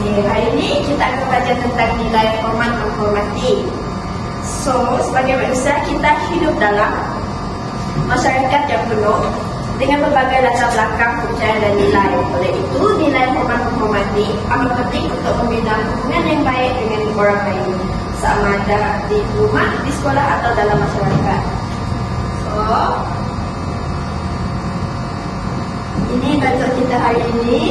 Hari ini kita akan belajar tentang nilai hormat menghormati. So, sebagai manusia kita hidup dalam masyarakat yang penuh dengan berbagai latar belakang kepercayaan dan nilai. Oleh itu, nilai hormat menghormati amat penting untuk membina hubungan yang baik dengan orang lain, sama ada di rumah, di sekolah atau dalam masyarakat. So, ini baca kita hari ini.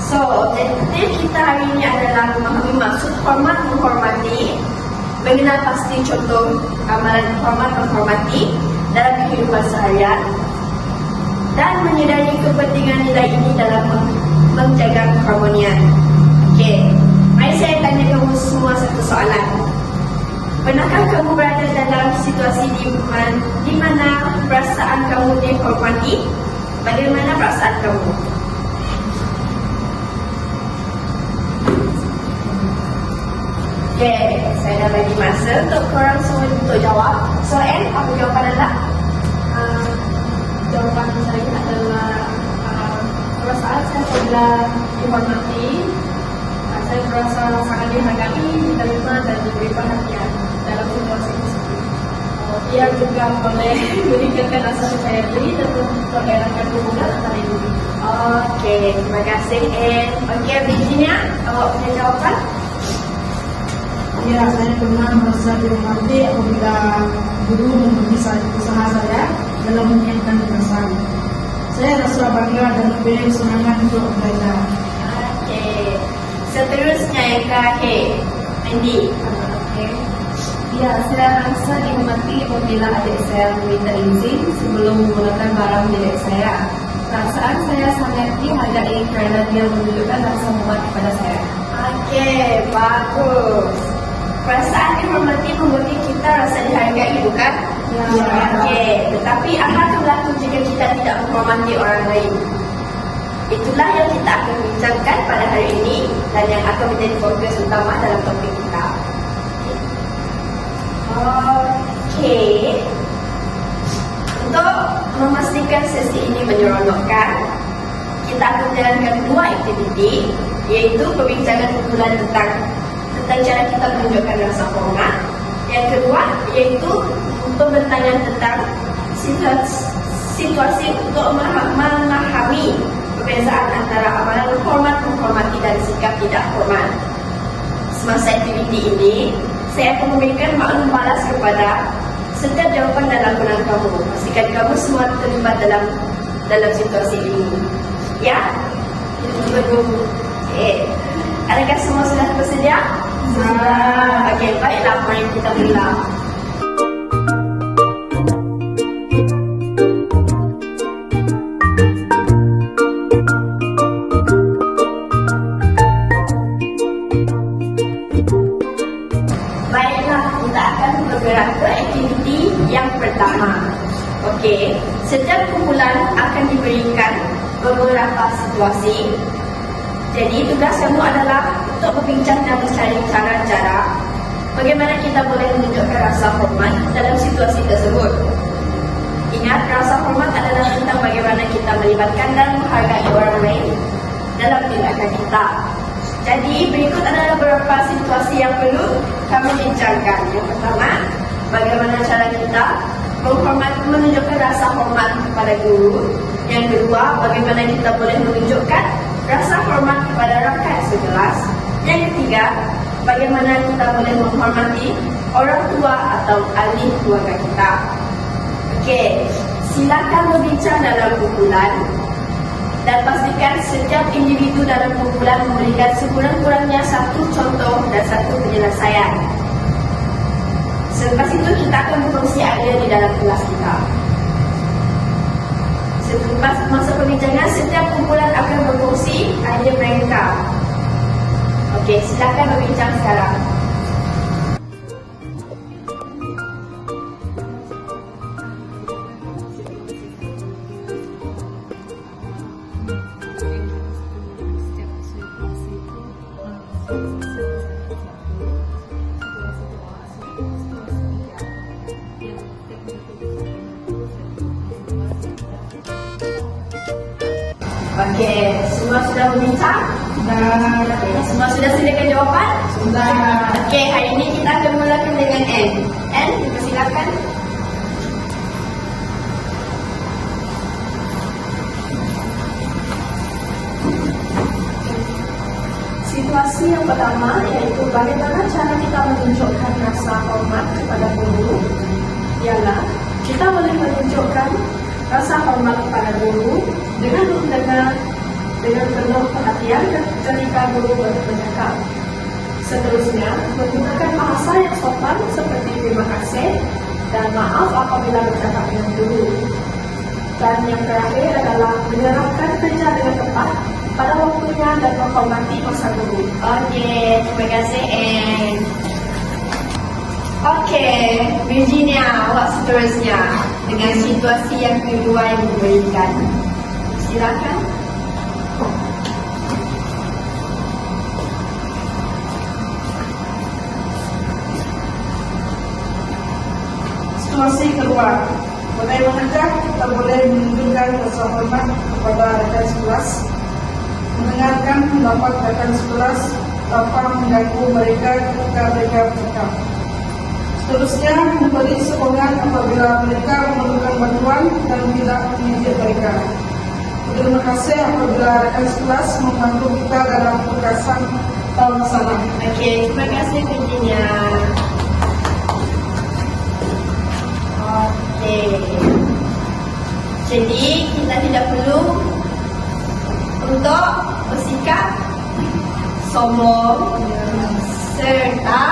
So, objektif kita hari ini adalah memahami maksud hormat menghormati, mengenal pasti contoh amalan hormat menghormati dalam kehidupan seharian, dan menyadari kepentingan nilai ini dalam menjaga keharmonian. Okey, mari saya tanya kamu semua satu soalan. Pernahkah kamu berada dalam situasi di mana perasaan kamu dihormati? Bagaimana perasaan kamu? Okay, saya dah bagi masa untuk korang semua untuk jawab. So, apa jawapan anda? Jawapan saya adalah perasaan saya apabila dihormati, saya merasa sangat dihargai, diterima dan diberi perhatian dalam situasi tersebut. Ia juga boleh meningkatkan rasa percaya diri dan mempereratkan hubungan antara individu. Okay, terima kasih. Okay, Virginia, awak punya jawapan? Ya, saya pernah merasa dihormati apabila guru memberi usaha saya dalam menyiapkan tugasan. Saya rasa bangga dan lebih semangat untuk belajar. Okey. Seterusnya yang terakhir, Andy. Okay. Ya, saya rasa dihormati apabila adik saya meminta izin sebelum menggunakan barang milik saya. Perasaan saya sangat dihargai kerana dia menunjukkan rasa hormat kepada saya. Okey, bagus. Perasaan dihormati membuat kita rasa dihargai, bukan? Ya. Okey, tetapi apa akan berlaku jika kita tidak menghormati orang lain? Itulah yang kita akan bincangkan pada hari ini dan yang akan menjadi fokus utama dalam topik kita. Okey. Untuk memastikan sesi ini menyeronokkan, kita akan menjalankan dua aktiviti, iaitu perbincangan kumpulan tentang cara kita menunjukkan rasa hormat. Yang kedua iaitu pembentangan tentang situasi untuk memahami perbezaan antara amalan hormat menghormati dan sikap tidak hormat. Semasa aktiviti ini, saya akan memberikan maklum balas kepada setiap jawapan dan lakonan kamu. Pastikan kamu semua terlibat dalam situasi ini. Ya? Okay. Adakah semua sudah bersedia? Okey, baiklah, mari kita mula. Baiklah, kita akan bergerak ke aktiviti yang pertama. Okey, setiap kumpulan akan diberikan beberapa situasi. Jadi tugas kamu adalah untuk berbincang dan mencari cara-cara bagaimana kita boleh menunjukkan rasa hormat dalam situasi tersebut. Ingat, rasa hormat adalah tentang bagaimana kita melibatkan dan menghargai orang lain dalam tindakan kita. Jadi berikut adalah beberapa situasi yang perlu kami bincangkan. Yang pertama, bagaimana cara kita menunjukkan rasa hormat kepada guru. Yang kedua, bagaimana kita boleh menunjukkan rasa hormat kepada rakan sekelas. Yang ketiga, bagaimana kita boleh menghormati orang tua atau ahli keluarga kita. Okey, silakan berbincang dalam kumpulan dan pastikan setiap individu dalam kumpulan memberikan sekurang-kurangnya satu contoh dan satu penyelesaian. Selepas itu kita akan berkongsi idea di dalam kelas kita. Selepas masa perbincangan, setiap kumpulan akan berkongsi idea mereka. Okey, silakan berbincang sekarang. Okey, semua sudah berbincang? Dan Okey, semua sudah sediakan jawapan? sudah Okey, hari ini kita akan mulakan dengan N. N, silakan. Situasi yang pertama iaitu bagaimana cara kita menunjukkan rasa hormat kepada guru ialah kita boleh menunjukkan rasa hormat kepada guru dengan penuh perhatian ketika guru bercakap. Seterusnya, menggunakan bahasa yang sopan seperti terima kasih dan maaf apabila bercakap dengan guru. Dan yang terakhir adalah menyerahkan kerja dengan tepat pada waktunya dan menghormati masa guru. Okey, terima kasih N. Okey, Virginia, awak seterusnya dengan situasi yang kedua yang diberikan. Silakan. situasi kedua. Bagaimanakah kita boleh menunjukkan rasa hormat kepada rekan sekelas, mendengarkan pendapat rekan sekelas tanpa mengganggu mereka ketika mereka bercakap. Seterusnya, memberi sokongan apabila mereka memerlukan bantuan dan tidak menginjak mereka. Terima kasih apabila rekan sekelas membantu kita dalam tugasan atau masalah. Okey, terima kasih Virginia. Okey. Jadi kita tidak perlu untuk bersikap sombong serta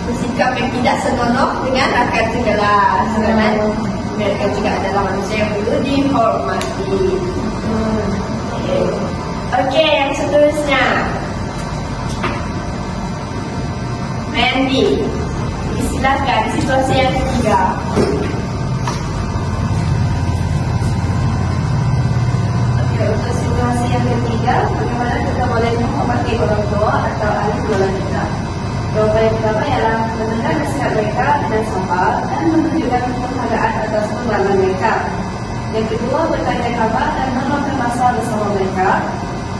bersikap yang tidak senonoh dengan rakan sekelas. Kerana mereka juga adalah manusia yang perlu dihormati. Okey, yang seterusnya. Mandy, silakan situasi yang ketiga. Okey, untuk situasi yang ketiga, bagaimana kita boleh menghormati orang tua atau ahli keluarga kita? Jawapan yang pertama ialah mendengar nasihat mereka dengan sabar dan menunjukkan penghargaan atas pengalaman mereka. Yang kedua, bertanya khabar dan meluangkan masa bersama mereka.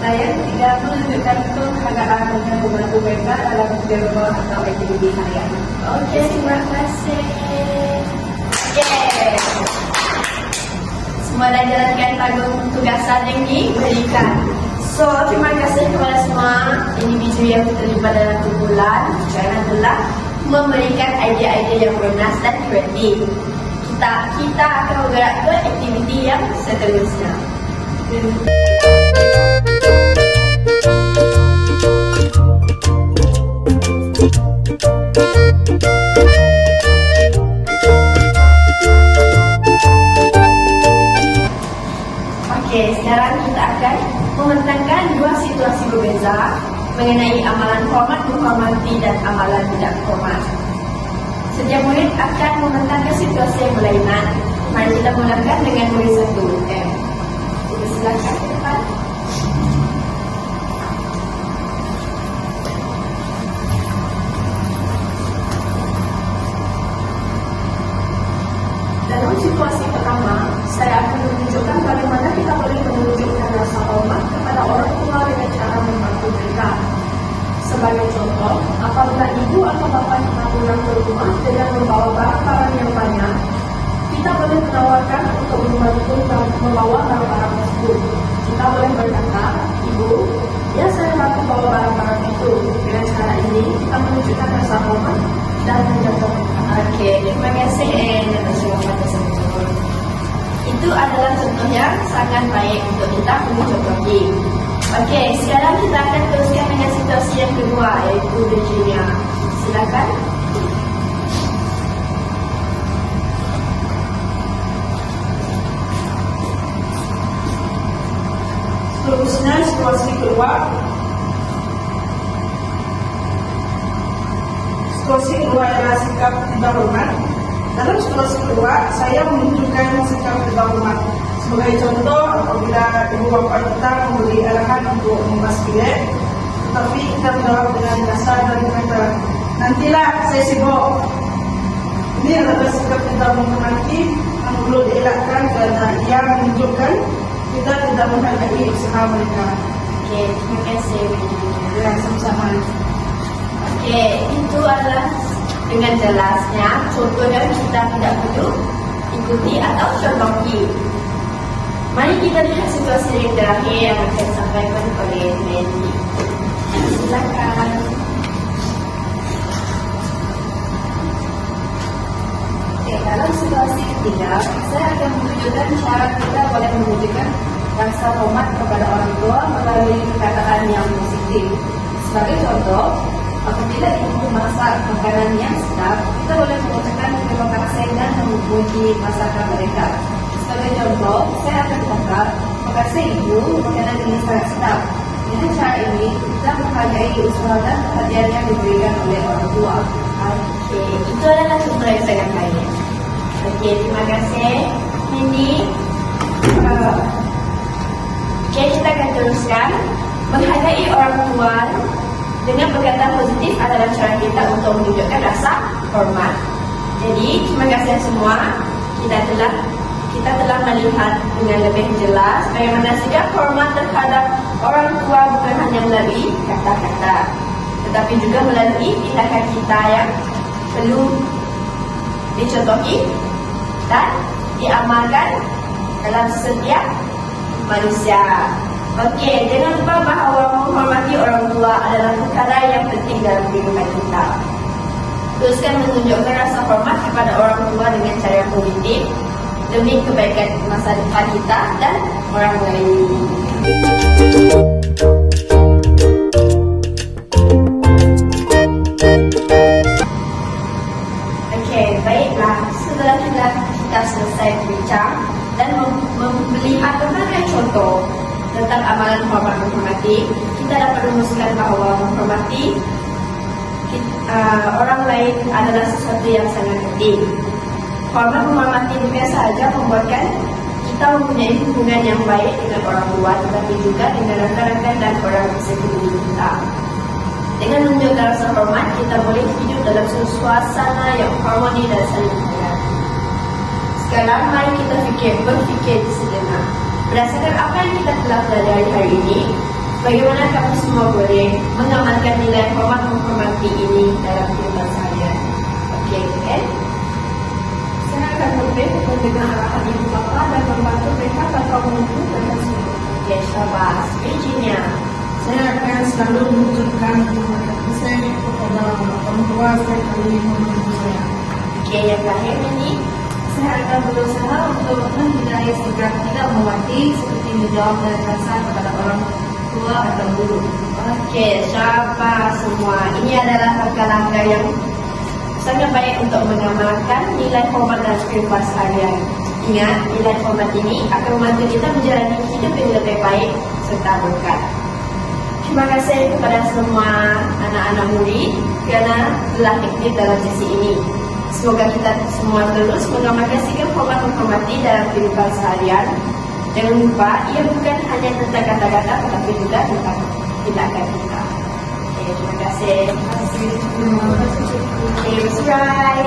Dan yang ketiga, menunjukkan penghargaan dengan membantu mereka dalam kerja rumah atau aktiviti harian. Okey, terima kasih. Okey. Semua dah jalankan tanggung tugasan yang diberikan. So, terima kasih kepada semua individu yang terlibat dalam kumpulan kerana telah memberikan idea-idea yang bernas dan kreatif. Kita akan bergerak ke aktiviti yang seterusnya. Okey, sekarang kita akan membentangkan dua situasi berbeza mengenai amalan hormat menghormati dan amalan tidak hormat. Setiap murid akan membentangkan situasi yang berlainan. Mari kita mulakan dengan murid 1 M. Jadi silakan ke depan. Dalam situasi pertama, saya akan menunjukkan bagaimana kita boleh menunjukkan rasa hormat kepada orang tua dengan cara membantu mereka. Sebagai contoh, apabila ibu atau bapa kita pulang ke rumah dengan membawa barang-barang yang banyak, kita boleh menawarkan untuk membantu membawa barang-barang tersebut. Kita boleh berkata, Ibu, ya saya bantu bawa barang-barang itu. Dengan cara ini, kita menunjukkan rasa hormat dan menjaga mereka. Okey, terima kasih atas jawapan tersebut. Itu adalah contoh yang sangat baik untuk kita mencontohi. Okey, sekarang kita akan teruskan dengan situasi yang kedua, iaitu Virginia. Silakan. Seterusnya, situasi kedua. Situasi kedua adalah sikap tidak hormat. Dalam situasi kedua, saya menunjukkan sikap tidak hormat. Sebagai contoh, apabila ibu bapa kita memberi arahan untuk membahas bilik, tetapi kita menjawab dengan kasar dan berkata, nantilah saya sibuk. Ini adalah sikap tidak menghormati yang perlu dielakkan kerana ia menunjukkan kita tidak menghargai usaha mereka. Oke, terima kasih. Ya, sama-sama. Oke, itu adalah dengan jelasnya contoh yang kita tidak perlu ikuti atau contohi. Mari kita lihat situasi yang terakhir yang akan disampaikan oleh Mandy. Silakan. Oke, dalam situasi ketiga, saya akan menunjukkan cara kita boleh menunjukkan rasa hormat kepada orang tua melalui perkataan yang positif. Sebagai contoh, apabila ibu memasak makanan yang sedap, kita boleh mengucapkan terima kasih dan memuji masakan mereka. Sebagai contoh, saya akan kata, terima kasih ibu, makanan ini sangat sedap. Dengan cara ini, kita menghargai usaha dan perhatian yang diberikan oleh orang tua. Oke, itu adalah contoh yang sangat baik. Oke, terima kasih. Ini, oke, kita akan teruskan. Menghargai orang tua dengan berkata positif adalah cara kita untuk menunjukkan rasa hormat. Jadi, terima kasih semua. Kita telah melihat dengan lebih jelas bagaimana sikap hormat terhadap orang tua bukan hanya melalui kata-kata, tetapi juga melalui tindakan kita yang perlu dicontohi dan diamalkan dalam setiap manusia. Okey, jangan lupa bahawa menghormati orang tua adalah perkara yang penting dalam kehidupan kita. Teruskan menunjukkan rasa hormat kepada orang tua dengan cara yang positif demi kebaikan masa depan kita dan orang lain. Okey, baiklah. Setelah kita selesai berbincang dan melihat berbagai contoh tentang amalan hormat menghormati, kita dapat rumuskan bahawa menghormati orang lain adalah sesuatu yang sangat penting. Hormat menghormati bukan sahaja membuatkan kita mempunyai hubungan yang baik dengan orang tua, tetapi juga dengan rakan-rakan dan orang di sekeliling kita. Dengan menunjukkan rasa hormat, kita boleh hidup dalam suasana yang harmoni dan saling menghargai. Sekarang mari kita berfikir sejenak. Berdasarkan apa yang kita telah pelajari hari ini, bagaimana kamu semua boleh mengamalkan nilai hormat menghormati ini dalam kehidupan seharian? Okey, kan? Saya akan lebih mendengar arahan ibu bapa dan membantu mereka tanpa menunggu mereka semua. Okey, syabas. Virginia. Saya akan selalu menunjukkan terima kasih kepada orang tua saya kali membantu saya. Okey, yang terakhir ini. Saya akan berusaha untuk menghindari sikap tidak menghormati seperti menjawab dan kasar kepada orang tua atau guru. Okey, syabas semua. Ini adalah langkah-langkah yang sangat baik untuk mengamalkan nilai hormat dalam kehidupan seharian. Ingat, nilai hormat ini akan membantu kita menjalani hidup yang lebih baik serta berkat. Terima kasih kepada semua anak-anak murid kerana telah aktif dalam sesi ini. Semoga kita semua terus mengamalkan sikap hormat menghormati dalam kehidupan seharian. Jangan lupa, ia bukan hanya tentang kata-kata tetapi juga tentang tindakan kita. Okay, terima kasih. Terima kasih. Okay, Miss Rai.